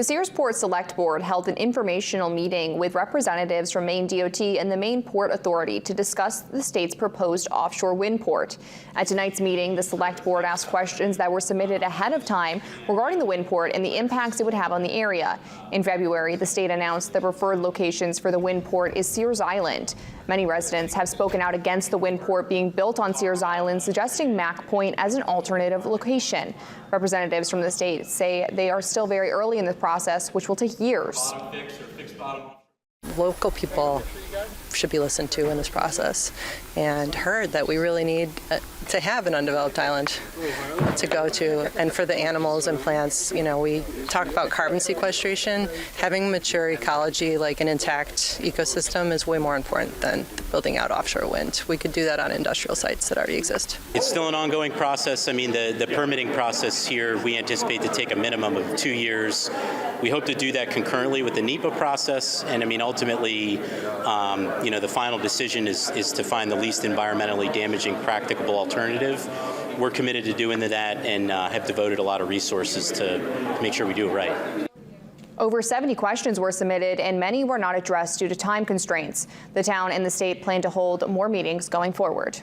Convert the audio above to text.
The Searsport Select Board held an informational meeting with representatives from Maine DOT and the Maine Port Authority to discuss the state's proposed offshore wind port. At tonight's meeting, the Select Board asked questions that were submitted ahead of time regarding the wind port and the impacts it would have on the area. In February, the state announced the preferred locations for the wind port is Sears Island. Many residents have spoken out against the wind port being built on Sears Island, suggesting Mack Point as an alternative location. Representatives from the state say they are still very early in the process, which will take years. Local people should be listened to in this process and heard that we really need to have an undeveloped island to go to. And for the animals and plants, you know, we talk about carbon sequestration. Having mature ecology, like an intact ecosystem, is way more important than building out offshore wind. We could do that on industrial sites that already exist. It's still an ongoing process. I mean, the permitting process here, we anticipate to take a minimum of 2 years. We hope to do that concurrently with the NEPA process. And I mean, ultimately, you know, the final decision is to find the least environmentally damaging practicable alternative. We're committed to doing that and have devoted a lot of resources to make sure we do it right. Over 70 questions were submitted and many were not addressed due to time constraints. The town and the state plan to hold more meetings going forward.